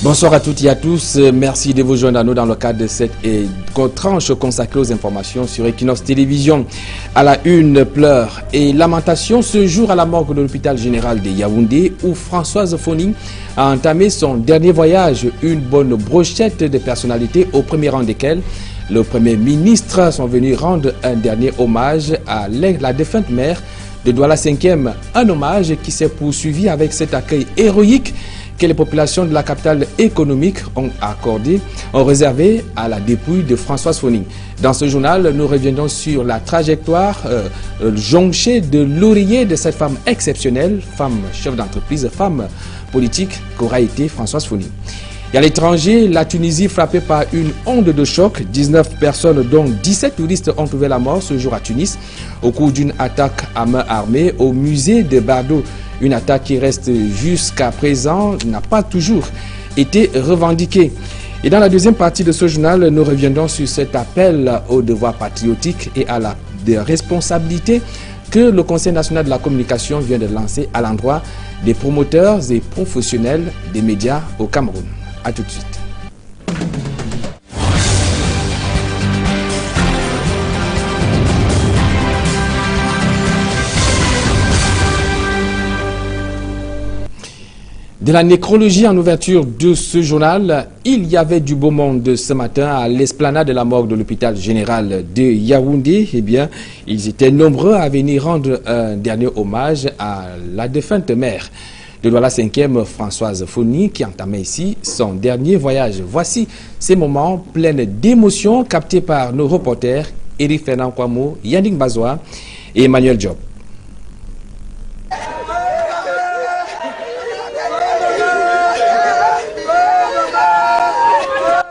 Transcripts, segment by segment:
Bonsoir à toutes et à tous. Merci de vous joindre à nous dans le cadre de cette tranche consacrée aux informations sur Equinox Télévision. À la une, pleurs et lamentations ce jour à la morgue de l'hôpital général de Yaoundé où Françoise Foning a entamé son dernier voyage. Une bonne brochette de personnalités au premier rang desquelles le Premier ministre sont venus rendre un dernier hommage à la défunte mère de Douala 5e. Un hommage qui s'est poursuivi avec cet accueil héroïque que les populations de la capitale économique ont réservé à la dépouille de Françoise Foning. Dans ce journal, nous reviendrons sur la trajectoire jonchée de laurier de cette femme exceptionnelle, femme chef d'entreprise, femme politique qu'aura été Françoise Foning. Et à l'étranger, la Tunisie frappée par une onde de choc. 19 personnes, dont 17 touristes, ont trouvé la mort ce jour à Tunis au cours d'une attaque à main armée au musée de Bardo. Une attaque qui reste jusqu'à présent n'a pas toujours été revendiquée. Et dans la deuxième partie de ce journal, nous reviendrons sur cet appel au devoir patriotique et à la responsabilité que le Conseil national de la communication vient de lancer à l'endroit des promoteurs et professionnels des médias au Cameroun. A tout de suite. De la nécrologie en ouverture de ce journal, il y avait du beau monde ce matin à l'esplanade de la morgue de l'hôpital général de Yaoundé. Eh bien, ils étaient nombreux à venir rendre un dernier hommage à la défunte mère de Douala 5e, Françoise Foning, qui entamait ici son dernier voyage. Voici ces moments pleins d'émotions captés par nos reporters Eric Fernand Kwamo, Yannick Bazoua et Emmanuel Diop.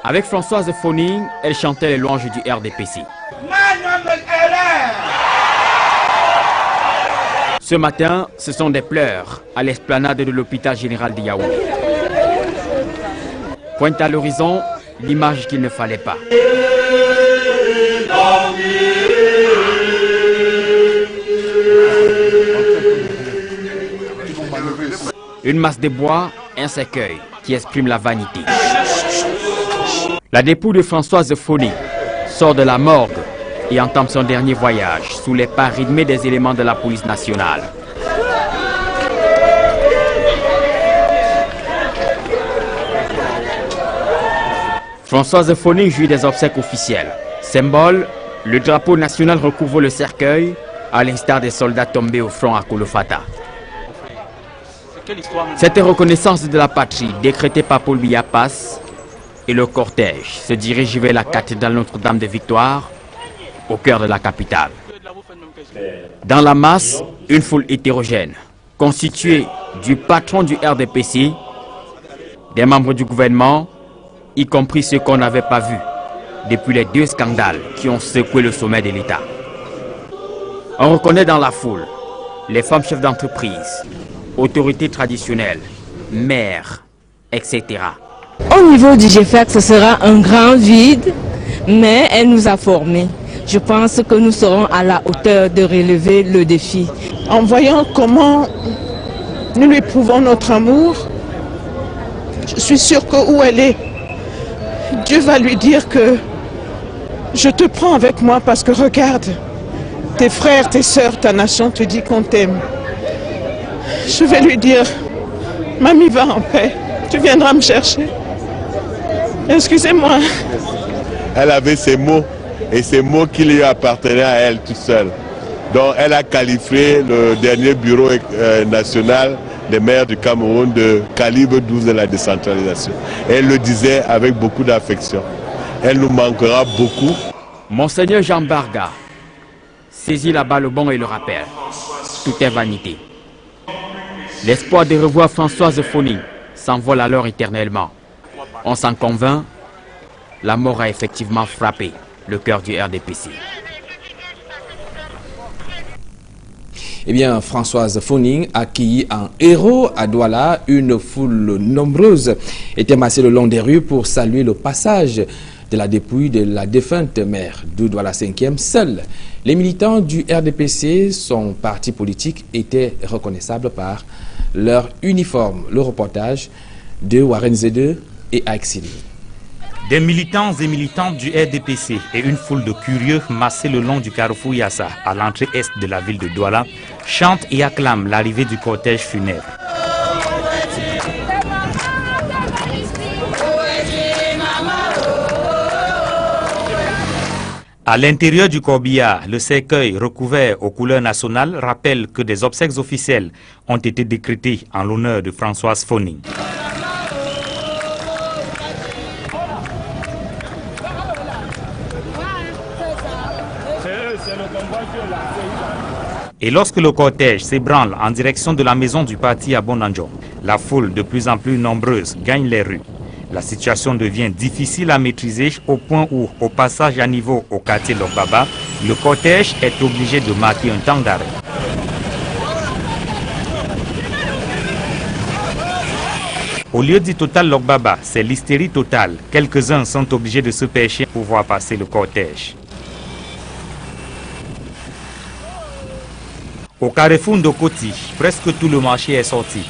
Avec Françoise Foning, elle chantait les louanges du RDPC. Ce matin, ce sont des pleurs à l'esplanade de l'hôpital général de Yaoundé. Pointe à l'horizon l'image qu'il ne fallait pas. Une masse de bois, un cercueil qui exprime la vanité. La dépouille de Françoise Foning sort de la morgue et entame son dernier voyage sous les pas rythmés des éléments de la police nationale. Françoise Foning jouit des obsèques officielles. Symbole, le drapeau national recouvre le cercueil, à l'instar des soldats tombés au front à Kolofata. Cette reconnaissance de la patrie décrétée par Paul Biya passe et le cortège se dirige vers la cathédrale Notre-Dame de Victoire, au cœur de la capitale. Dans la masse, une foule hétérogène, constituée du patron du RDPC, des membres du gouvernement, y compris ceux qu'on n'avait pas vus depuis les 2 scandales qui ont secoué le sommet de l'État. On reconnaît dans la foule les femmes chefs d'entreprise, autorités traditionnelles, maires, etc. Au niveau du GFAC, ce sera un grand vide, mais elle nous a formés. Je pense que nous serons à la hauteur de relever le défi. En voyant comment nous lui prouvons notre amour, je suis sûre que où elle est, Dieu va lui dire que je te prends avec moi parce que regarde, tes frères, tes sœurs, ta nation te dit qu'on t'aime. Je vais lui dire, mamie va en paix, tu viendras me chercher. Excusez-moi. Elle avait ces mots. Et ces mots qui lui appartenaient à elle toute seule. Donc elle a qualifié le dernier bureau national des maires du Cameroun de calibre 12 de la décentralisation. Et elle le disait avec beaucoup d'affection. Elle nous manquera beaucoup. Monseigneur Jean Barga saisit là-bas le bon et le rappelle. Tout est vanité. L'espoir de revoir Françoise Foning s'envole alors éternellement. On s'en convainc, la mort a effectivement frappé le cœur du RDPC. Eh bien, Françoise Foning, accueillie en héros à Douala, une foule nombreuse était massée le long des rues pour saluer le passage de la dépouille de la défunte mère de Douala 5e. Seuls les militants du RDPC, son parti politique, étaient reconnaissables par leur uniforme. Le reportage de Warren Zede, et à exceller. Des militants et militantes du RDPC et une foule de curieux massés le long du carrefour Yassa, à l'entrée est de la ville de Douala, chantent et acclament l'arrivée du cortège funèbre. À l'intérieur du corbillard, le cercueil recouvert aux couleurs nationales rappelle que des obsèques officielles ont été décrétées en l'honneur de Françoise Phoning. Et lorsque le cortège s'ébranle en direction de la maison du parti à Bonanjo, la foule de plus en plus nombreuse gagne les rues. La situation devient difficile à maîtriser au point où, au passage à niveau au quartier Lokbaba, le cortège est obligé de marquer un temps d'arrêt. Au lieu du total Lokbaba, c'est l'hystérie totale. Quelques-uns sont obligés de se pêcher pour voir passer le cortège. Au carrefour Ndokoti, presque tout le marché est sorti.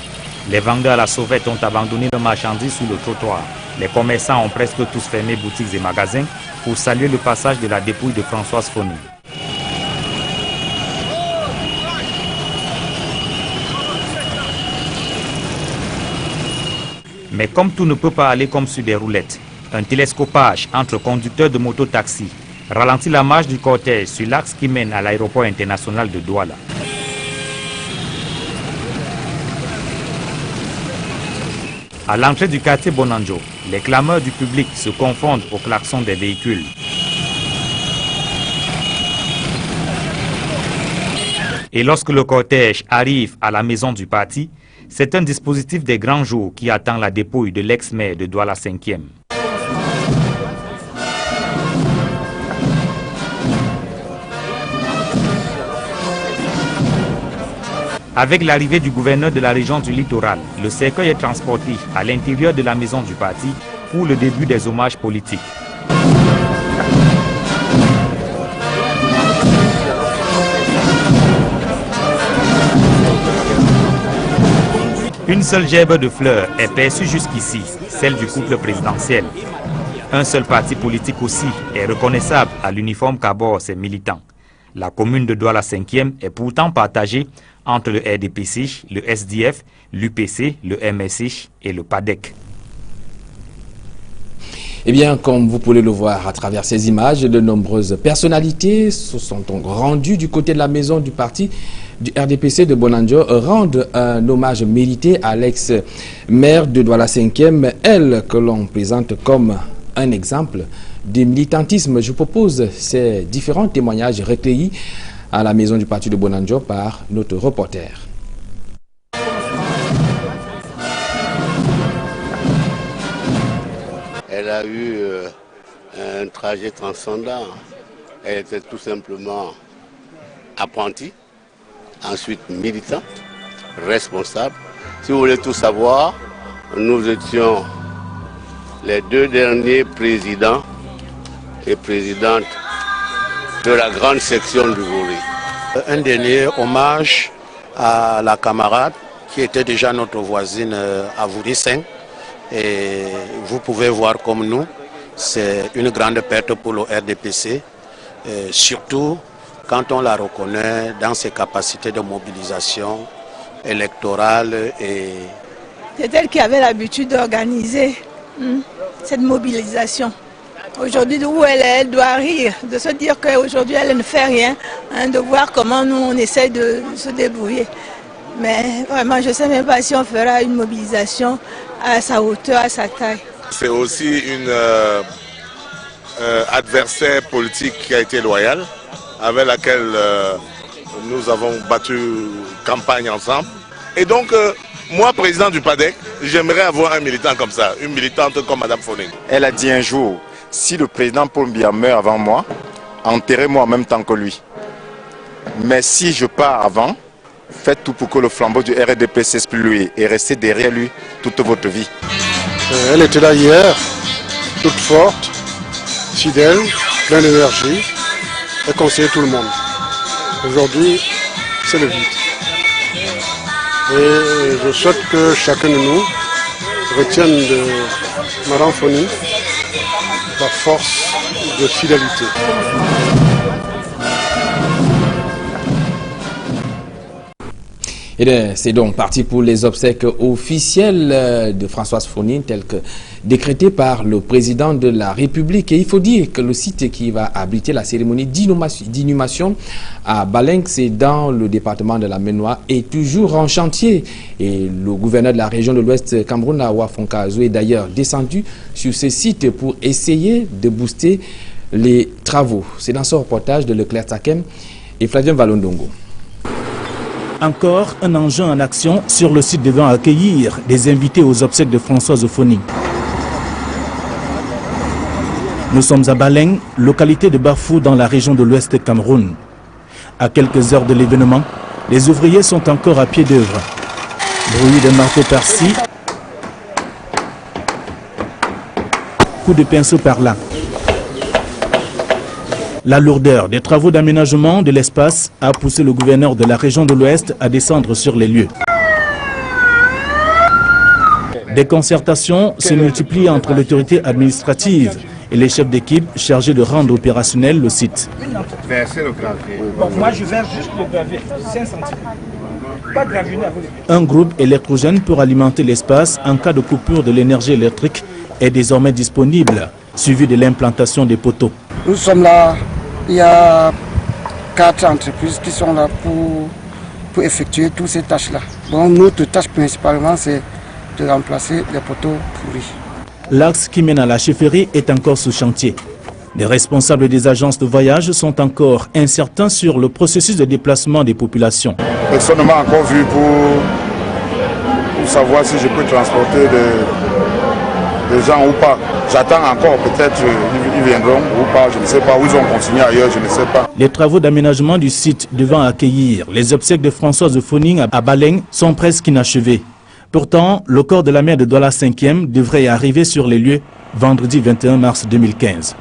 Les vendeurs à la sauvette ont abandonné leurs marchandises sur le trottoir. Les commerçants ont presque tous fermé boutiques et magasins pour saluer le passage de la dépouille de Françoise Phoning. Mais comme tout ne peut pas aller comme sur des roulettes, un télescopage entre conducteurs de moto-taxi ralentit la marche du cortège sur l'axe qui mène à l'aéroport international de Douala. À l'entrée du quartier Bonanjo, les clameurs du public se confondent au klaxon des véhicules. Et lorsque le cortège arrive à la maison du parti, c'est un dispositif des grands jours qui attend la dépouille de l'ex-maire de Douala 5e. Avec l'arrivée du gouverneur de la région du littoral, le cercueil est transporté à l'intérieur de la maison du parti pour le début des hommages politiques. Une seule gerbe de fleurs est perçue jusqu'ici, celle du couple présidentiel. Un seul parti politique aussi est reconnaissable à l'uniforme qu'abordent ses militants. La commune de Douala 5e est pourtant partagée entre le RDPC, le SDF, l'UPC, le MSC et le PADEC. Eh bien, comme vous pouvez le voir à travers ces images, de nombreuses personnalités se sont rendues du côté de la maison du parti du RDPC de Bonanjo, rendent un hommage mérité à l'ex-maire de Douala 5e, elle que l'on présente comme un exemple du militantisme. Je propose ces différents témoignages recueillis à la maison du parti de Bonanjo par notre reporter. Elle a eu un trajet transcendant. Elle était tout simplement apprentie, ensuite militante, responsable. Si vous voulez tout savoir, nous étions les deux derniers présidents et présidentes de la grande section du Bouré. Un dernier hommage à la camarade qui était déjà notre voisine à Vouri 5. Et vous pouvez voir comme nous, c'est une grande perte pour le RDPC, surtout quand on la reconnaît dans ses capacités de mobilisation électorale. C'est elle qui avait l'habitude d'organiser cette mobilisation. Aujourd'hui, où elle doit rire, de se dire qu'aujourd'hui elle ne fait rien, de voir comment nous on essaie de se débrouiller. Mais vraiment, je ne sais même pas si on fera une mobilisation à sa hauteur, à sa taille. C'est aussi une adversaire politique qui a été loyale, avec laquelle nous avons battu campagne ensemble. Et donc, moi, président du PADEC, j'aimerais avoir un militant comme ça, une militante comme Mme Phoning. Elle a dit un jour, si le président Paul Biya meurt avant moi, enterrez-moi en même temps que lui. Mais si je pars avant, faites tout pour que le flambeau du RDP s'explue et restez derrière lui toute votre vie. Elle était là hier, toute forte, fidèle, pleine d'énergie, et conseillait tout le monde. Aujourd'hui, c'est le vide. Et je souhaite que chacun de nous retienne Madame Foni, la force de fidélité. C'est donc parti pour les obsèques officielles de Françoise Fonine, telles que décrétées par le président de la République. Et il faut dire que le site qui va abriter la cérémonie d'inhumation à Baleng, c'est dans le département de la Maine-Noire, est toujours en chantier. Et le gouverneur de la région de l'Ouest, Cameroun, Awa Fonkazo, est d'ailleurs descendu sur ce site pour essayer de booster les travaux. C'est dans ce reportage de Leclerc Takem et Flavien Valondongo. Encore un engin en action sur le site devant accueillir des invités aux obsèques de Françoise Fonine. Nous sommes à Baleng, localité de Bafou dans la région de l'Ouest Cameroun. À quelques heures de l'événement, les ouvriers sont encore à pied d'œuvre. Bruit de marteau par-ci, coup de pinceau par-là. La lourdeur des travaux d'aménagement de l'espace a poussé le gouverneur de la région de l'Ouest à descendre sur les lieux. Des concertations se multiplient entre l'autorité administrative et les chefs d'équipe chargés de rendre opérationnel le site. Un groupe électrogène pour alimenter l'espace en cas de coupure de l'énergie électrique est désormais disponible, suivi de l'implantation des poteaux. Nous sommes là, il y a 4 entreprises qui sont là pour effectuer toutes ces tâches-là. Bon, notre tâche principalement, c'est de remplacer les poteaux pourris. L'axe qui mène à la chefferie est encore sous chantier. Les responsables des agences de voyage sont encore incertains sur le processus de déplacement des populations. Personne ne m'a encore vu pour savoir si je peux transporter des gens ou pas. J'attends encore, peut-être ils viendront ou pas, je ne sais pas, où ils ont continué ailleurs, je ne sais pas. Les travaux d'aménagement du site devant accueillir les obsèques de Françoise Fonine à Baleng sont presque inachevés. Pourtant, le corps de la mère de Douala 5e devrait arriver sur les lieux vendredi 21 mars 2015.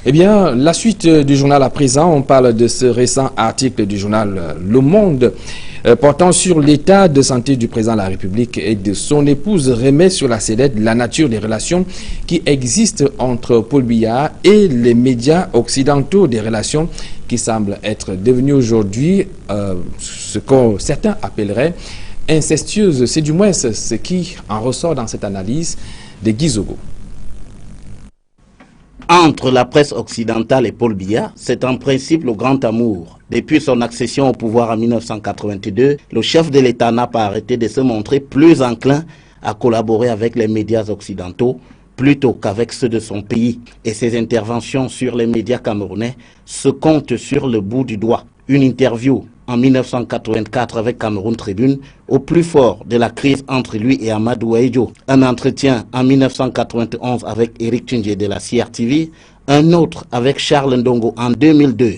Eh bien, la suite du journal à présent, on parle de ce récent article du journal Le Monde portant sur l'état de santé du président de la République et de son épouse remet sur la sellette la nature des relations qui existent entre Paul Biya et les médias occidentaux, des relations qui semblent être devenues aujourd'hui ce que certains appelleraient incestueuses. C'est du moins ce qui en ressort dans cette analyse de Guy Zogo. Entre la presse occidentale et Paul Biya, c'est en principe le grand amour. Depuis son accession au pouvoir en 1982, le chef de l'État n'a pas arrêté de se montrer plus enclin à collaborer avec les médias occidentaux plutôt qu'avec ceux de son pays. Et ses interventions sur les médias camerounais se comptent sur le bout du doigt. Une interview en 1984 avec Cameroun Tribune au plus fort de la crise entre lui et Amadou Ahidjo. Un entretien en 1991 avec Eric Tchindje de la CRTV. Un autre avec Charles Ndongo en 2002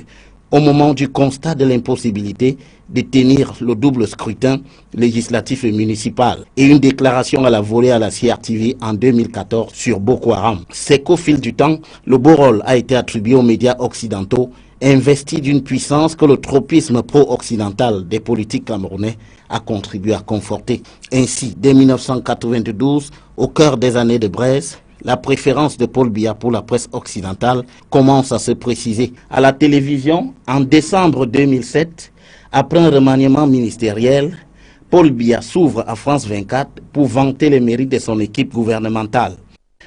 au moment du constat de l'impossibilité de tenir le double scrutin législatif et municipal. Et une déclaration à la volée à la CRTV en 2014 sur Boko Haram. C'est qu'au fil du temps, le beau rôle a été attribué aux médias occidentaux investi d'une puissance que le tropisme pro-occidental des politiques camerounais a contribué à conforter. Ainsi, dès 1992, au cœur des années de braise, la préférence de Paul Biya pour la presse occidentale commence à se préciser. À la télévision, en décembre 2007, après un remaniement ministériel, Paul Biya s'ouvre à France 24 pour vanter les mérites de son équipe gouvernementale.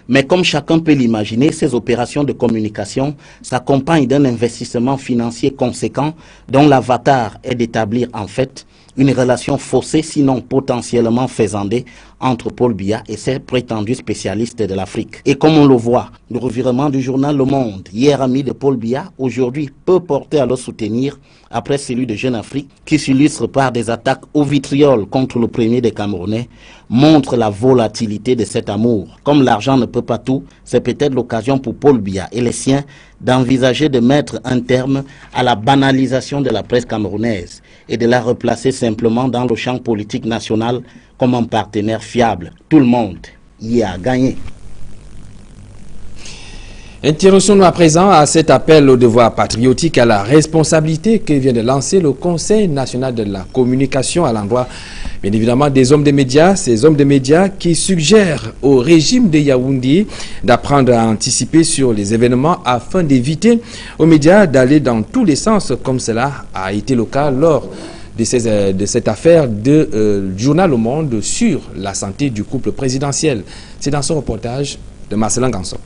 Mais comme chacun peut l'imaginer, ces opérations de communication s'accompagnent d'un investissement financier conséquent dont l'avatar est d'établir en fait une relation faussée, sinon potentiellement faisandée, entre Paul Biya et ses prétendus spécialistes de l'Afrique. Et comme on le voit, le revirement du journal Le Monde, hier ami de Paul Biya, aujourd'hui peut porter à le soutenir après celui de Jeune Afrique, qui s'illustre par des attaques au vitriol contre le premier des Camerounais, montre la volatilité de cet amour. Comme l'argent ne peut pas tout, c'est peut-être l'occasion pour Paul Biya et les siens d'envisager de mettre un terme à la banalisation de la presse camerounaise et de la replacer simplement dans le champ politique national comme un partenaire fiable. Tout le monde y a gagné. Intéressons-nous à présent à cet appel au devoir patriotique, à la responsabilité que vient de lancer le Conseil national de la communication à l'endroit Bien évidemment, des hommes des médias, ces hommes des médias qui suggèrent au régime de Yaoundé d'apprendre à anticiper sur les événements afin d'éviter aux médias d'aller dans tous les sens, comme cela a été le cas lors de cette affaire de journal au Monde sur la santé du couple présidentiel. C'est dans ce reportage de Marcelin Ganson.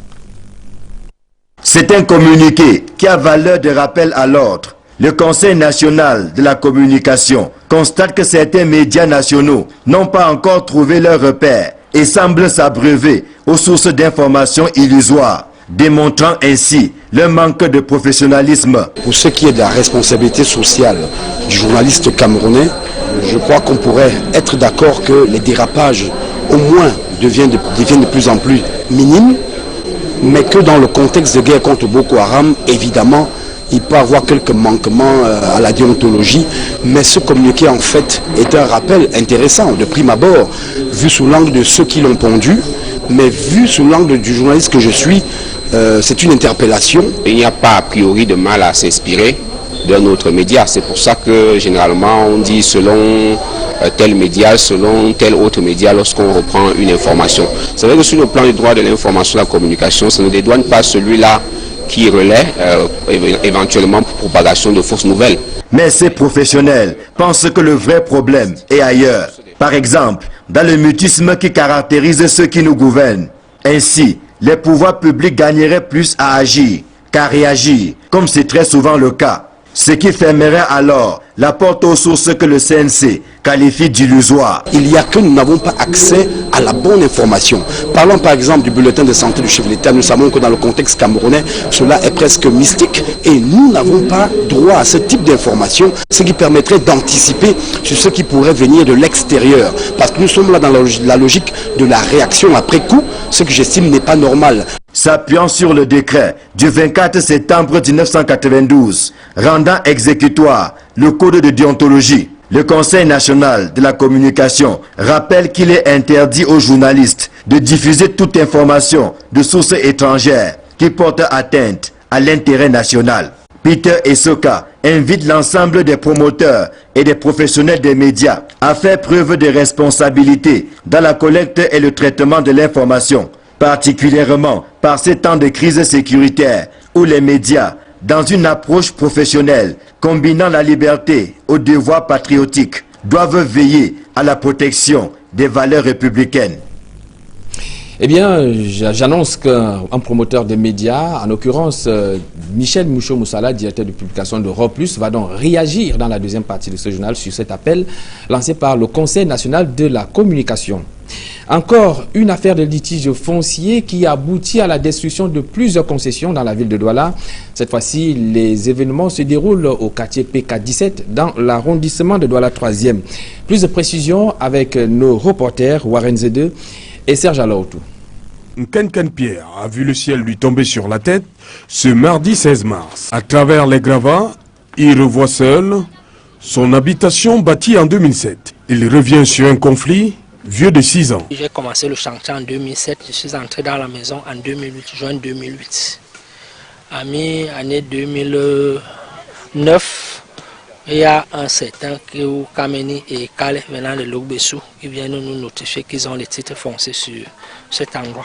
C'est un communiqué qui a valeur de rappel à l'ordre. Le Conseil national de la communication constate que certains médias nationaux n'ont pas encore trouvé leur repère et semblent s'abreuver aux sources d'informations illusoires, démontrant ainsi le manque de professionnalisme. Pour ce qui est de la responsabilité sociale du journaliste camerounais, je crois qu'on pourrait être d'accord que les dérapages au moins deviennent de plus en plus minimes, mais que dans le contexte de guerre contre Boko Haram, évidemment, il peut y avoir quelques manquements à la déontologie, mais ce communiqué en fait est un rappel intéressant de prime abord, vu sous l'angle de ceux qui l'ont pondu, mais vu sous l'angle du journaliste que je suis, c'est une interpellation. Il n'y a pas a priori de mal à s'inspirer d'un autre média, c'est pour ça que généralement on dit selon tel média, selon tel autre média lorsqu'on reprend une information. C'est vrai que sur le plan du droit de l'information et de la communication, ça ne dédouane pas celui-là qui relaie éventuellement pour propagation de fausses nouvelles. Mais ces professionnels pensent que le vrai problème est ailleurs. Par exemple, dans le mutisme qui caractérise ceux qui nous gouvernent. Ainsi, les pouvoirs publics gagneraient plus à agir qu'à réagir, comme c'est très souvent le cas. Ce qui fermerait alors la porte aux sources que le CNC qualifie d'illusoire. Il y a que nous n'avons pas accès à la bonne information. Parlons par exemple du bulletin de santé du chef de l'État. Nous savons que dans le contexte camerounais, cela est presque mystique et nous n'avons pas droit à ce type d'information, ce qui permettrait d'anticiper sur ce qui pourrait venir de l'extérieur. Parce que nous sommes là dans la logique de la réaction après coup, ce que j'estime n'est pas normal. S'appuyant sur le décret du 24 septembre 1992, rendant exécutoire le code de déontologie, le Conseil national de la communication rappelle qu'il est interdit aux journalistes de diffuser toute information de sources étrangères qui porte atteinte à l'intérêt national. Peter Essoka invite l'ensemble des promoteurs et des professionnels des médias à faire preuve de responsabilité dans la collecte et le traitement de l'information, particulièrement par ces temps de crise sécuritaire où les médias, dans une approche professionnelle combinant la liberté au devoir patriotique, doivent veiller à la protection des valeurs républicaines. Eh bien, j'annonce qu'un promoteur des médias, en l'occurrence Michel Moucho-Moussala, directeur de publication d'Europe+, va donc réagir dans la deuxième partie de ce journal sur cet appel lancé par le Conseil national de la communication. Encore une affaire de litige foncier qui aboutit à la destruction de plusieurs concessions dans la ville de Douala. Cette fois-ci, les événements se déroulent au quartier PK17 dans l'arrondissement de Douala 3e. Plus de précisions avec nos reporters Warren Zede et Serge Alaoutou. Nkenken Pierre a vu le ciel lui tomber sur la tête ce mardi 16 mars. À travers les gravats, il revoit seul son habitation bâtie en 2007. Il revient sur un conflit vieux de 6 ans. J'ai commencé le chantier en 2007, je suis entré dans la maison en 2008, juin 2008. À mi-année 2009, il y a un certain Kéou Kameni et Kale venant de Logbessou qui viennent nous notifier qu'ils ont les titres fonciers sur cet endroit.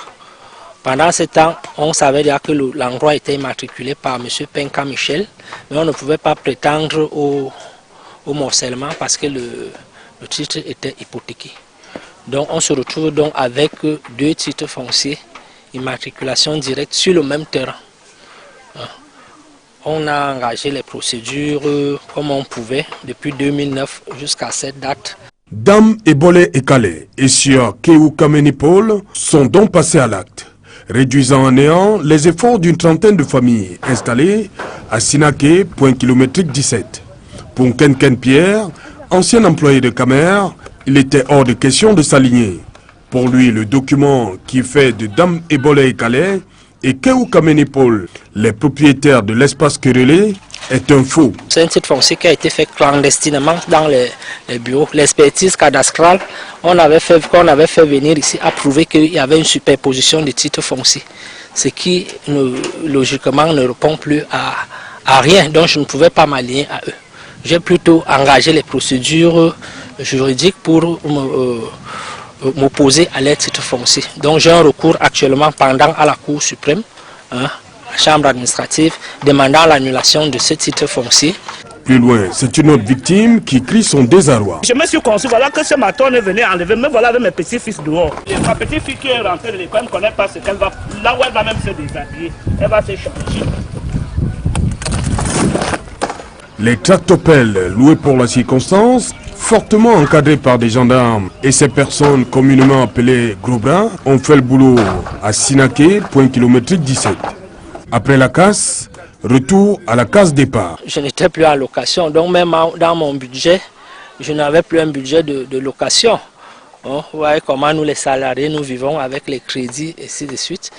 Pendant ce temps, on savait déjà que l'endroit était immatriculé par M. Penka Michel, mais on ne pouvait pas prétendre au morcellement parce que le titre était hypothéqué. Donc on se retrouve donc avec 2 titres fonciers, immatriculation directe sur le même terrain. On a engagé les procédures comme on pouvait depuis 2009 jusqu'à cette date. Dame Ebolé et Calais et sur Kéou Kameni-Paul sont donc passés à l'acte, réduisant à néant les efforts d'une trentaine de familles installées à Sinaké, point kilométrique 17. Pour Nkenken Pierre, ancien employé de Camer, il était hors de question de s'aligner. Pour lui, le document qui fait de Dame Ebolé et Calais et Kéou Kameni-Paul, les propriétaires de l'espace querellé, est un faux. C'est un titre foncier qui a été fait clandestinement dans les bureaux. L'expertise cadastrale, qu'on avait fait venir ici, a prouvé qu'il y avait une superposition de titres fonciers. Ce qui, logiquement, ne répond plus à rien. Donc je ne pouvais pas m'allier à eux. J'ai plutôt engagé les procédures juridique pour m'opposer à leur titre foncier. Donc j'ai un recours actuellement pendant à la Cour suprême, la Chambre administrative, demandant l'annulation de ce titre foncier. Plus loin, c'est une autre victime qui crie son désarroi. Je me suis conçu, voilà que ce matin on est venu enlever, me voilà avec mes petits-fils dehors. Ma petite fille qui est rentrée de l'école, elle ne connaît pas ce qu'elle va, là où elle va même se déshabiller, elle va se changer. Les tractopelles loués pour la circonstance, fortement encadrés par des gendarmes et ces personnes communément appelées gros bras, ont fait le boulot à Sinaké, point kilométrique 17. Après la casse, retour à la case départ. Je n'étais plus en location, donc même dans mon budget, je n'avais plus un budget de location. Bon, vous voyez comment nous les salariés, nous vivons avec les crédits et ainsi de suite.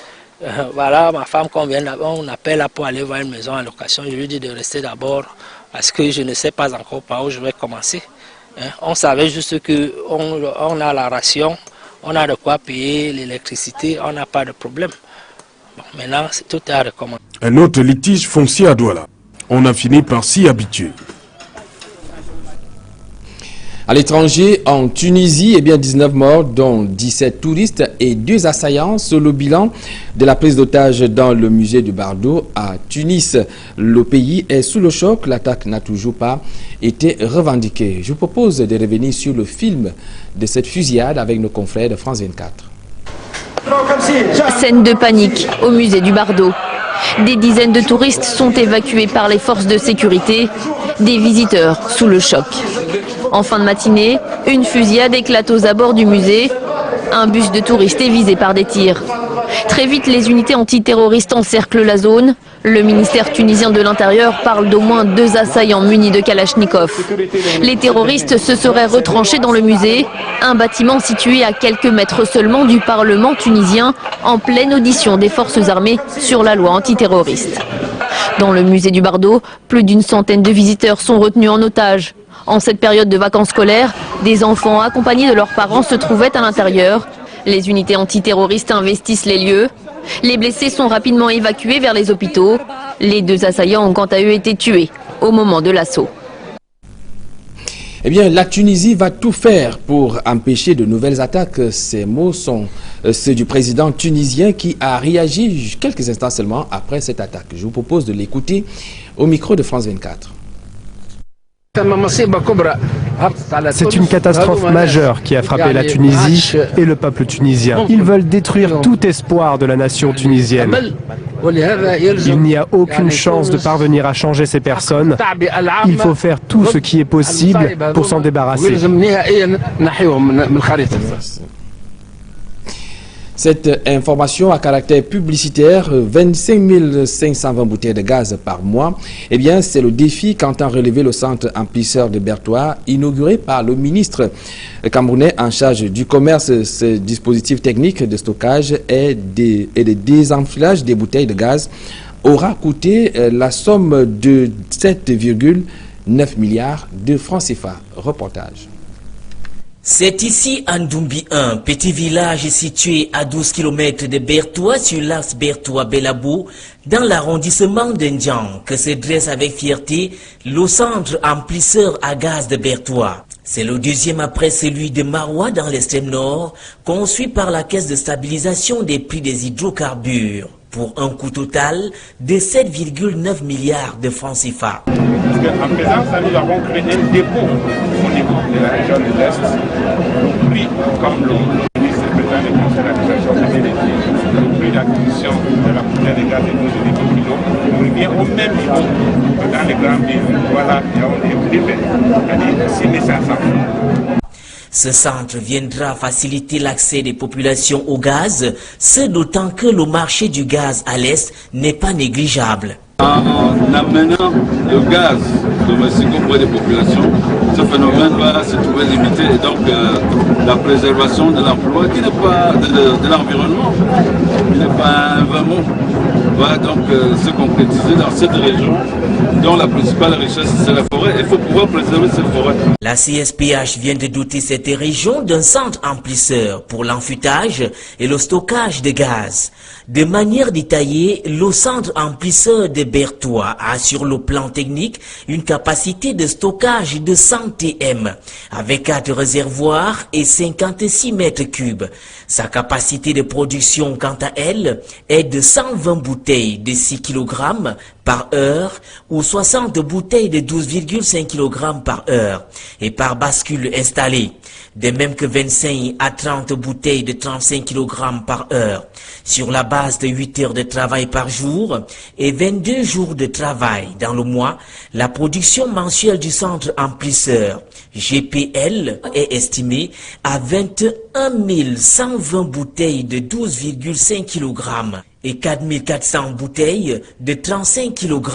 Voilà, ma femme, quand on appelle pour aller voir une maison en location, je lui dis de rester d'abord parce que je ne sais pas encore par où je vais commencer. On savait juste qu'on a la ration, on a de quoi payer l'électricité, on n'a pas de problème. Bon, maintenant, tout est à recommencer. Un autre litige foncier à Douala. On a fini par s'y habituer. À l'étranger, en Tunisie, 19 morts, dont 17 touristes et 2 assaillants, sur le bilan de la prise d'otage dans le musée du Bardo à Tunis. Le pays est sous le choc, l'attaque n'a toujours pas été revendiquée. Je vous propose de revenir sur le film de cette fusillade avec nos confrères de France 24. Scène de panique au musée du Bardo. Des dizaines de touristes sont évacués par les forces de sécurité, des visiteurs sous le choc. En fin de matinée, une fusillade éclate aux abords du musée. Un bus de touristes est visé par des tirs. Très vite, les unités antiterroristes encerclent la zone. Le ministère tunisien de l'Intérieur parle d'au moins 2 assaillants munis de Kalachnikov. Les terroristes se seraient retranchés dans le musée, un bâtiment situé à quelques mètres seulement du Parlement tunisien, en pleine audition des forces armées sur la loi antiterroriste. Dans le musée du Bardo, plus d'une centaine de visiteurs sont retenus en otage. En cette période de vacances scolaires, des enfants accompagnés de leurs parents se trouvaient à l'intérieur. Les unités antiterroristes investissent les lieux. Les blessés sont rapidement évacués vers les hôpitaux. Les 2 assaillants ont quant à eux été tués au moment de l'assaut. La Tunisie va tout faire pour empêcher de nouvelles attaques. Ces mots sont ceux du président tunisien qui a réagi quelques instants seulement après cette attaque. Je vous propose de l'écouter au micro de France 24. C'est une catastrophe majeure qui a frappé la Tunisie et le peuple tunisien. Ils veulent détruire tout espoir de la nation tunisienne. Il n'y a aucune chance de parvenir à changer ces personnes. Il faut faire tout ce qui est possible pour s'en débarrasser. Cette information à caractère publicitaire, 25 520 bouteilles de gaz par mois, c'est le défi qu'entend relever le centre emplisseur de Bertoua, inauguré par le ministre camerounais en charge du commerce. Ce dispositif technique de stockage et de désenfilage des bouteilles de gaz aura coûté la somme de 7,9 milliards de francs CFA. Reportage. C'est ici Ndoumbi 1, petit village situé à 12 km de Bertoua sur l'axe Bertoua-Belabou, dans l'arrondissement d'Indjan, que se dresse avec fierté le centre emplisseur à gaz de Bertoua. C'est le deuxième après celui de Maroua dans l'extrême nord, conçu par la Caisse de stabilisation des prix des hydrocarbures, pour un coût total de 7,9 milliards de francs CFA. En faisant ça, nous avons créé un dépôt au niveau de la région de l'Est. Le prix, comme le ministre président du conseil d'administration de l'énergie, le prix d'acquisition de la bouteille de gaz de 12 kg revient au même niveau que dans les grandes villes. Voilà, il y a un prix fait, c'est-à-dire 6 500. Ce centre viendra faciliter l'accès des populations au gaz, ce d'autant que le marché du gaz à l'Est n'est pas négligeable. En amenant le gaz domestique auprès des populations, ce phénomène va se trouver limité et donc la préservation de l'emploi qui n'est pas de l'environnement, qui n'est pas un vrai mot. va donc se concrétiser dans cette région dont la principale richesse c'est la forêt. Il faut pouvoir préserver cette forêt. La CSPH vient de doter cette région d'un centre amplisseur pour l'enfûtage et le stockage de gaz. De manière détaillée, le centre amplisseur de Berthois a sur le plan technique une capacité de stockage de 100 TM avec 4 réservoirs et 56 mètres cubes. Sa capacité de production, quant à elle, est de 120 bouteilles de 6 kg par heure ou 60 bouteilles de 12,5 kg par heure et par bascule installée. De même que 25 à 30 bouteilles de 35 kg par heure, sur la base de 8 heures de travail par jour et 22 jours de travail dans le mois, la production mensuelle du centre amplisseur GPL est estimée à 21 120 bouteilles de 12,5 kg et 4 400 bouteilles de 35 kg,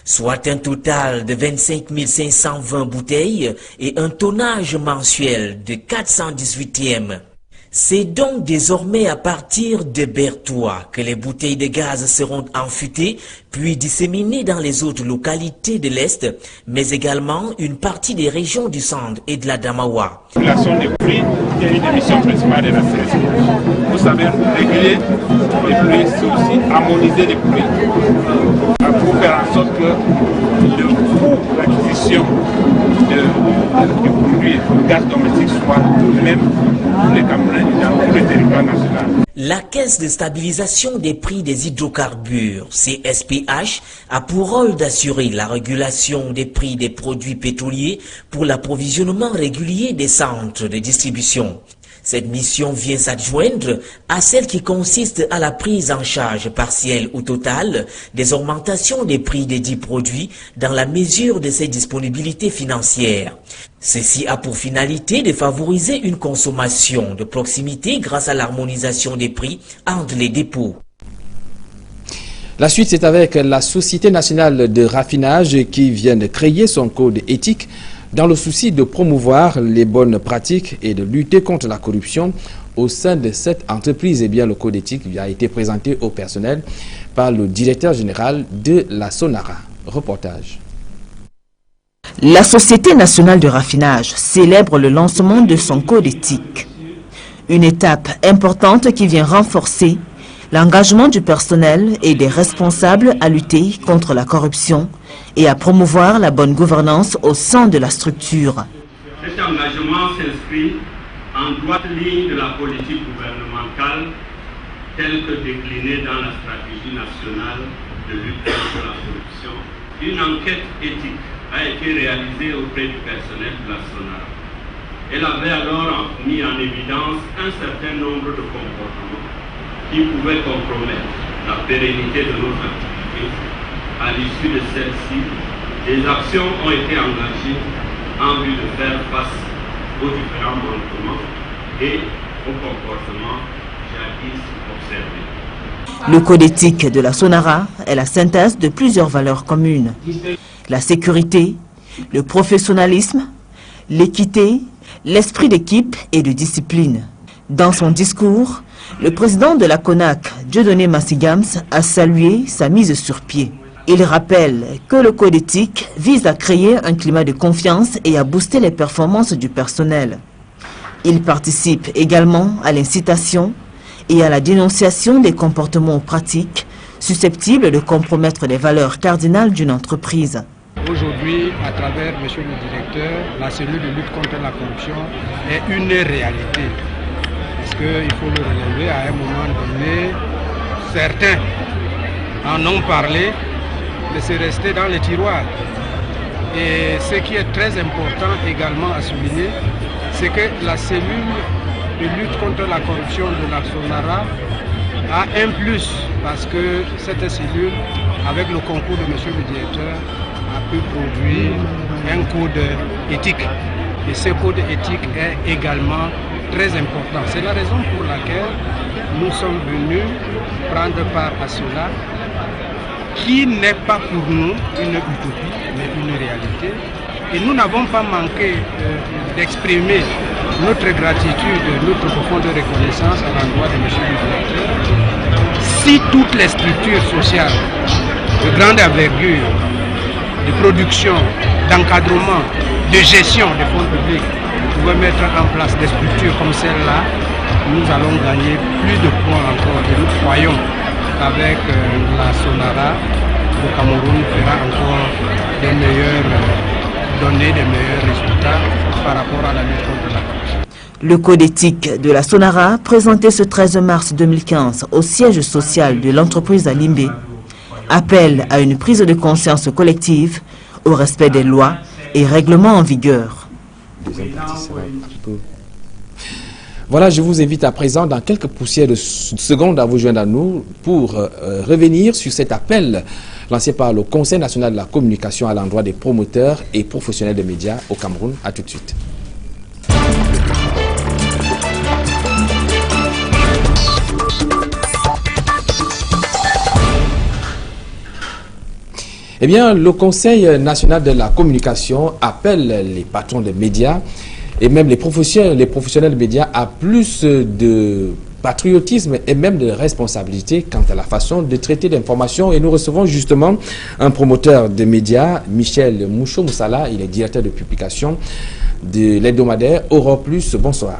soit un total de 25 520 bouteilles et un tonnage mensuel de 418 m. C'est donc désormais à partir de Berthois que les bouteilles de gaz seront enfûtées puis disséminées dans les autres localités de l'Est, mais également une partie des régions du centre et de la Damawa. La régulation des prix est une des missions principales de la CSPH. Vous savez, réguler les prix, c'est aussi harmoniser les prix pour faire en sorte que le coût d'acquisition des produits de gaz domestique soit le même pour les Camerounais et dans tout le territoire national. La Caisse de stabilisation des prix des hydrocarbures, CSPH, a pour rôle d'assurer la régulation des prix des produits pétroliers pour l'approvisionnement régulier des centres de distribution. Cette mission vient s'adjoindre à celle qui consiste à la prise en charge partielle ou totale des augmentations des prix des dits produits dans la mesure de ses disponibilités financières. Ceci a pour finalité de favoriser une consommation de proximité grâce à l'harmonisation des prix entre les dépôts. La suite, c'est avec la Société nationale de raffinage qui vient de créer son code éthique dans le souci de promouvoir les bonnes pratiques et de lutter contre la corruption au sein de cette entreprise. Eh bien, le code éthique a été présenté au personnel par le directeur général de la Sonara. Reportage. La Société nationale de raffinage célèbre le lancement de son code éthique. Une étape importante qui vient renforcer l'engagement du personnel et des responsables à lutter contre la corruption et à promouvoir la bonne gouvernance au sein de la structure. Cet engagement s'inscrit en droite ligne de la politique gouvernementale telle que déclinée dans la stratégie nationale de lutte contre la corruption. Une enquête éthique a été réalisée auprès du personnel de la Sonara. Elle avait alors mis en évidence un certain nombre de comportements qui pouvaient compromettre la pérennité de notre activité. À l'issue de celle-ci, des actions ont été engagées en vue de faire face aux différents manquements et aux comportements jadis observés. Le code éthique de la Sonara est la synthèse de plusieurs valeurs communes. La sécurité, le professionnalisme, l'équité, l'esprit d'équipe et de discipline. Dans son discours, le président de la CONAC, Dieudonné Massigams, a salué sa mise sur pied. Il rappelle que le code éthique vise à créer un climat de confiance et à booster les performances du personnel. Il participe également à l'incitation et à la dénonciation des comportements ou pratiques susceptibles de compromettre les valeurs cardinales d'une entreprise. Aujourd'hui, à travers M. le directeur, la cellule de lutte contre la corruption est une réalité. Parce qu'il faut le relever, à un moment donné, certains en ont parlé, mais c'est resté dans les tiroirs. Et ce qui est très important également à souligner, c'est que la cellule de lutte contre la corruption de la Sonara a un plus, parce que cette cellule, avec le concours de M. le directeur, a pu produire un code éthique. Et ce code éthique est également très important. C'est la raison pour laquelle nous sommes venus prendre part à cela, qui n'est pas pour nous une utopie, mais une réalité. Et nous n'avons pas manqué d'exprimer notre gratitude, notre profonde reconnaissance à l'endroit de M. le directeur. si toutes les structures sociales de grande envergure, de production, d'encadrement, de gestion des fonds publics pouvaient mettre en place des structures comme celle-là, nous allons gagner plus de points encore. Et nous croyons qu'avec la Sonara, le Cameroun fera encore des meilleures données, des meilleurs résultats par rapport à la lutte contre la corruption. Le code éthique de la Sonara, présenté ce 13 mars 2015 au siège social de l'entreprise à Limbé, appelle à une prise de conscience collective au respect des lois et règlements en vigueur. Voilà, je vous invite à présent dans quelques poussières de secondes à vous joindre à nous pour revenir sur cet appel lancé par le Conseil national de la communication à l'endroit des promoteurs et professionnels des médias au Cameroun. A tout de suite. Eh bien, le Conseil national de la communication appelle les patrons des médias et même les professionnels de médias à plus de patriotisme et même de responsabilité quant à la façon de traiter l'information. Et nous recevons justement un promoteur de médias, Michel Moucho-Moussala. Il est directeur de publication de l'hebdomadaire Europe Plus. Bonsoir.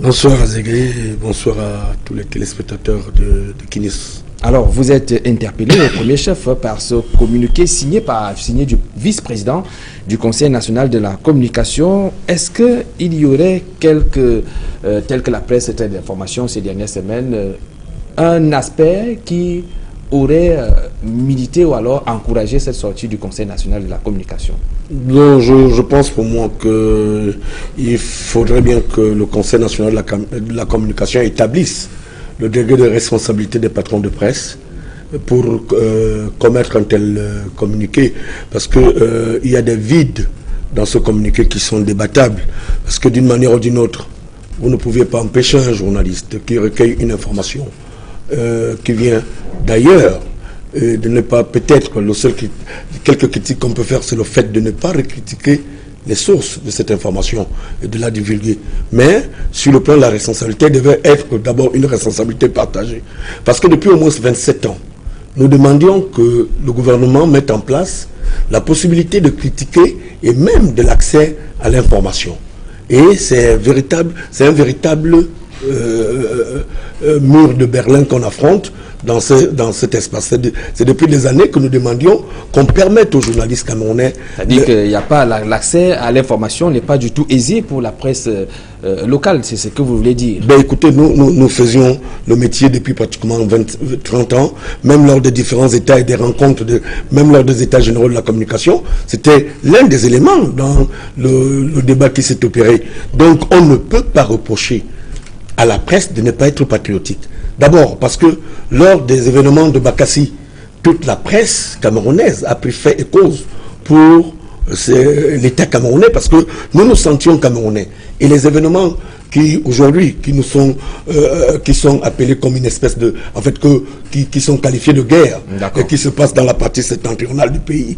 Bonsoir Azégué et bonsoir à tous les téléspectateurs de Kinis. Alors, vous êtes interpellé au premier chef par ce communiqué signé du vice-président du Conseil national de la communication. Est-ce qu'il y aurait tel que la presse traite d'information ces dernières semaines, un aspect qui aurait milité ou alors encouragé cette sortie du Conseil national de la communication? Non, je pense pour moi qu'il faudrait bien que le Conseil national de la communication établisse le degré de responsabilité des patrons de presse pour commettre un tel communiqué, parce que il y a des vides dans ce communiqué qui sont débattables, parce que d'une manière ou d'une autre, vous ne pouviez pas empêcher un journaliste qui recueille une information qui vient d'ailleurs de ne pas, peut-être quelques critiques qu'on peut faire, c'est le fait de ne pas recritiquer les sources de cette information et de la divulguer. Mais sur le plan de la responsabilité, devait être d'abord une responsabilité partagée. Parce que depuis au moins 27 ans, nous demandions que le gouvernement mette en place la possibilité de critiquer et même de l'accès à l'information. Et c'est un véritable mur de Berlin qu'on affronte dans cet espace. C'est depuis des années que nous demandions qu'on permette aux journalistes camerounais... C'est-à-dire qu'il n'y a pas l'accès à l'information n'est pas du tout aisé pour la presse locale, c'est ce que vous voulez dire? Ben écoutez, nous faisions le métier depuis pratiquement 30 ans, même lors des différents états et des rencontres, même lors des états généraux de la communication, c'était l'un des éléments dans le débat qui s'est opéré. Donc on ne peut pas reprocher à la presse de ne pas être patriotique. D'abord parce que lors des événements de Bakassi, toute la presse camerounaise a pris fait et cause pour l'État camerounais, parce que nous nous sentions camerounais. Et les événements qui aujourd'hui qui sont appelés comme une espèce de, en fait, qui sont qualifiés de guerre et qui se passent dans la partie septentrionale du pays.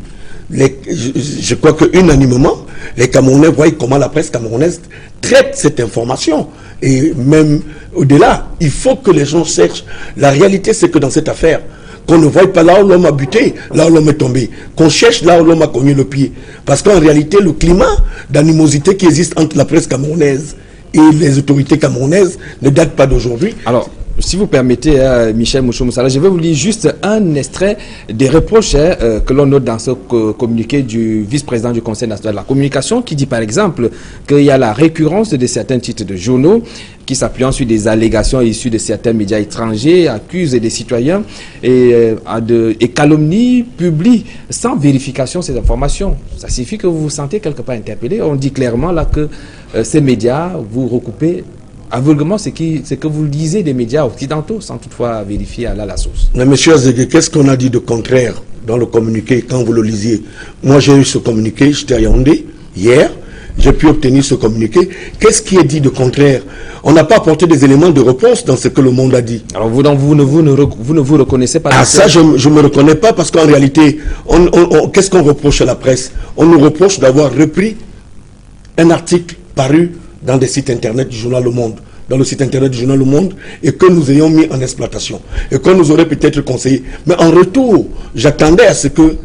Je crois que unanimement, les Camerounais voient comment la presse camerounaise traite cette information. Et même au-delà, il faut que les gens cherchent. La réalité, c'est que dans cette affaire, qu'on ne voie pas là où l'homme a buté, là où l'homme est tombé, qu'on cherche là où l'homme a cogné le pied. Parce qu'en réalité, le climat d'animosité qui existe entre la presse camerounaise et les autorités camerounaises ne date pas d'aujourd'hui. Alors, si vous permettez, Michel Moucho-Moussala, je vais vous lire juste un extrait des reproches que l'on note dans ce communiqué du vice-président du Conseil national de la communication, qui dit par exemple qu'il y a la récurrence de certains titres de journaux qui s'appuyant sur des allégations issues de certains médias étrangers, accusent des citoyens et calomnient, publient sans vérification ces informations. Ça signifie que vous vous sentez quelque part interpellé. On dit clairement là que ces médias, vous recoupez aveuglement ce que vous lisez des médias occidentaux sans toutefois vérifier à la source. Mais monsieur Azégué, qu'est-ce qu'on a dit de contraire dans le communiqué quand vous le lisiez? Moi j'ai eu ce communiqué, j'étais à Yaoundé hier, j'ai pu obtenir ce communiqué. Qu'est-ce qui est dit de contraire? On n'a pas apporté des éléments de réponse dans ce que le monde a dit. Alors vous ne vous reconnaissez pas? Ah ça je ne me reconnais pas, parce qu'en réalité, qu'est-ce qu'on reproche à la presse? On nous reproche d'avoir repris un article paru dans des sites internet du journal Le Monde. dans le site internet du journal Le Monde et que nous ayons mis en exploitation et qu'on nous aurait peut-être conseillé. Mais en retour, j'attendais à ce que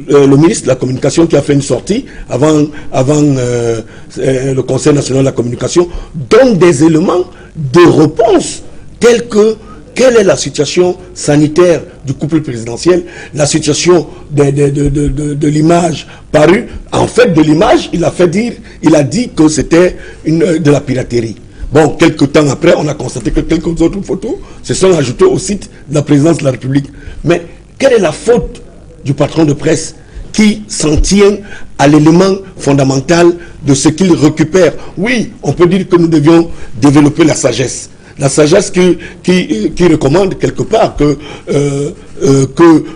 le ministre de la Communication, qui a fait une sortie avant le Conseil national de la communication, donne des éléments de réponse tels que quelle est la situation sanitaire du couple présidentiel, la situation de l'image parue. En fait, de l'image, il a dit que c'était de la piraterie. Bon, quelques temps après, on a constaté que quelques autres photos se sont ajoutées au site de la présidence de la République. Mais quelle est la faute du patron de presse qui s'en tient à l'élément fondamental de ce qu'il récupère? Oui, on peut dire que nous devions développer la sagesse. La sagesse qui recommande quelque part que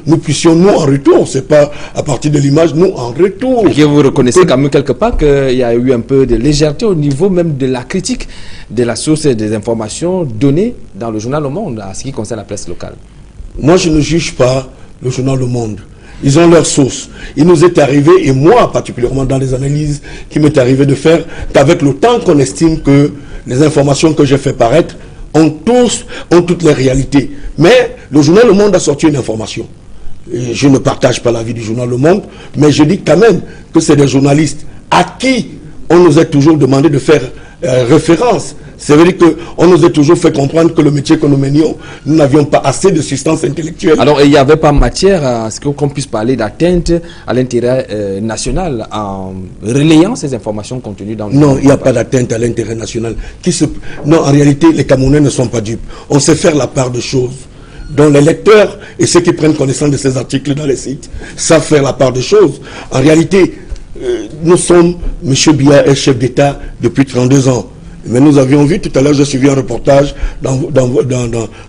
nous puissions, nous en retour, c'est pas à partir de l'image, nous en retour. Et vous reconnaissez quand même quelque part qu'il y a eu un peu de légèreté au niveau même de la critique de la source et des informations données dans le journal Le Monde, à ce qui concerne la presse locale. Moi, je ne juge pas le journal Le Monde. Ils ont leur source. Il nous est arrivé, et moi particulièrement dans les analyses qui m'est arrivé de faire, qu'avec le temps qu'on estime que les informations que j'ai fait paraître ont toutes les réalités. Mais le journal Le Monde a sorti une information. Et je ne partage pas l'avis du journal Le Monde, mais je dis quand même que c'est des journalistes à qui on nous a toujours demandé de faire référence. C'est vrai qu'on nous a toujours fait comprendre que le métier que nous menions, nous n'avions pas assez de substance intellectuelle. Alors, il n'y avait pas matière à ce qu'on puisse parler d'atteinte à l'intérêt national en relayant ces informations contenues dans le... Non, il n'y a pas d'atteinte à l'intérêt national. Non, en réalité, les Camerounais ne sont pas dupes. On sait faire la part de choses. Donc les lecteurs et ceux qui prennent connaissance de ces articles dans les sites savent faire la part de choses. En réalité, nous sommes, M. Biya est chef d'État depuis 32 ans. Mais nous avions vu, tout à l'heure, j'ai suivi un reportage dans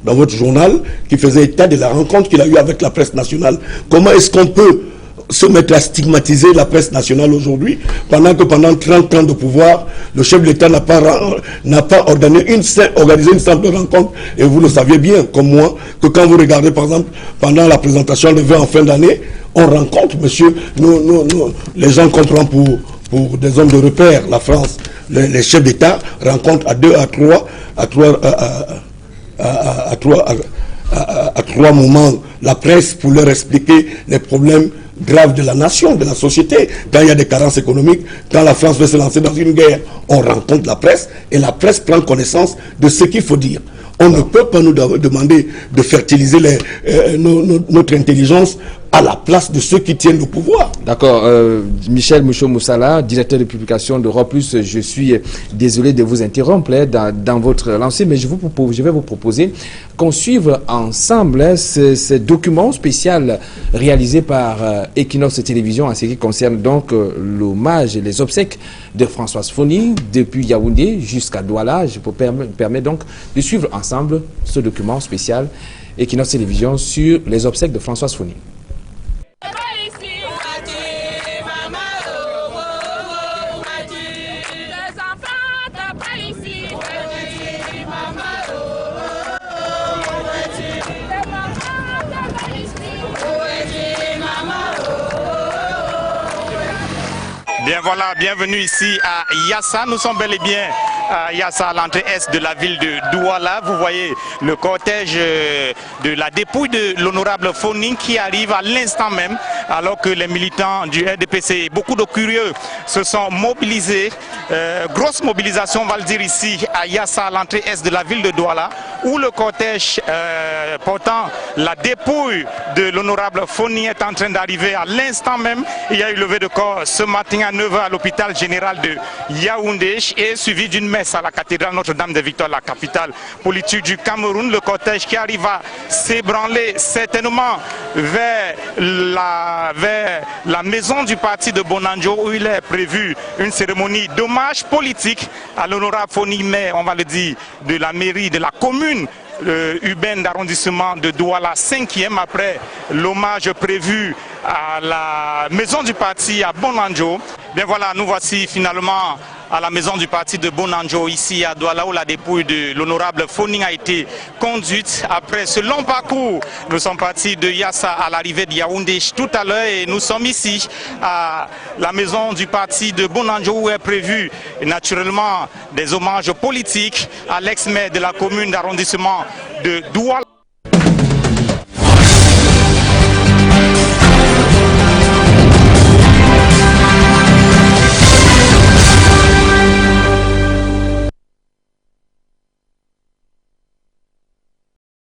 votre journal qui faisait état de la rencontre qu'il a eue avec la presse nationale. Comment est-ce qu'on peut se mettre à stigmatiser la presse nationale aujourd'hui, pendant que pendant 30 ans de pouvoir, le chef de l'État n'a pas organisé une simple rencontre. Et vous le saviez bien, comme moi, que quand vous regardez, par exemple, pendant la présentation de vœux en fin d'année, on rencontre, monsieur, les gens comprennent pour des hommes de repère, la France, les chefs d'État rencontrent à 2, à trois moments la presse pour leur expliquer les problèmes graves de la nation, de la société. Quand il y a des carences économiques, quand la France veut se lancer dans une guerre, on rencontre la presse et la presse prend connaissance de ce qu'il faut dire. On ne peut pas nous demander de fertiliser notre intelligence à la place de ceux qui tiennent le pouvoir. D'accord. Michel Moucho-Moussala, directeur de publication d'Europe Plus, je suis désolé de vous interrompre dans votre lancée, mais je vais vous proposer qu'on suive ensemble ce document spécial réalisé par Equinox Télévision en ce qui concerne donc l'hommage et les obsèques de Françoise Fonning depuis Yaoundé jusqu'à Douala. Je vous permets donc de suivre ensemble ce document spécial Equinox Télévision sur les obsèques de Françoise Fonning. Bien voilà, bienvenue ici à Yassa. Nous sommes bel et bien à Yassa, à l'entrée est de la ville de Douala. Vous voyez le cortège de la dépouille de l'honorable Fonning qui arrive à l'instant même, alors que les militants du RDPC, beaucoup de curieux, se sont mobilisés. Grosse mobilisation, on va le dire ici à Yassa, à l'entrée est de la ville de Douala, où le cortège portant la dépouille de l'honorable Fonning est en train d'arriver à l'instant même. Il y a eu levé de corps ce matin à 9h à l'hôpital général de Yaoundé et suivi d'une messe à la cathédrale Notre-Dame de Victoire, la capitale politique du Cameroun. Le cortège qui arrive à s'ébranler certainement vers la maison du parti de Bonanjo, où il est prévu une cérémonie d'hommage politique à l'honorable Fonning, maire, on va le dire, de la mairie de la commune urbaine d'arrondissement de Douala, 5e après l'hommage prévu à la maison du parti à Bonanjo. Bien voilà, nous voici finalement à la maison du parti de Bonanjo, ici à Douala, où la dépouille de l'honorable Foning a été conduite. Après ce long parcours, nous sommes partis de Yassa à l'arrivée de Yaoundé tout à l'heure et nous sommes ici à la maison du parti de Bonanjo, où est prévu naturellement des hommages politiques à l'ex-maire de la commune d'arrondissement de Douala.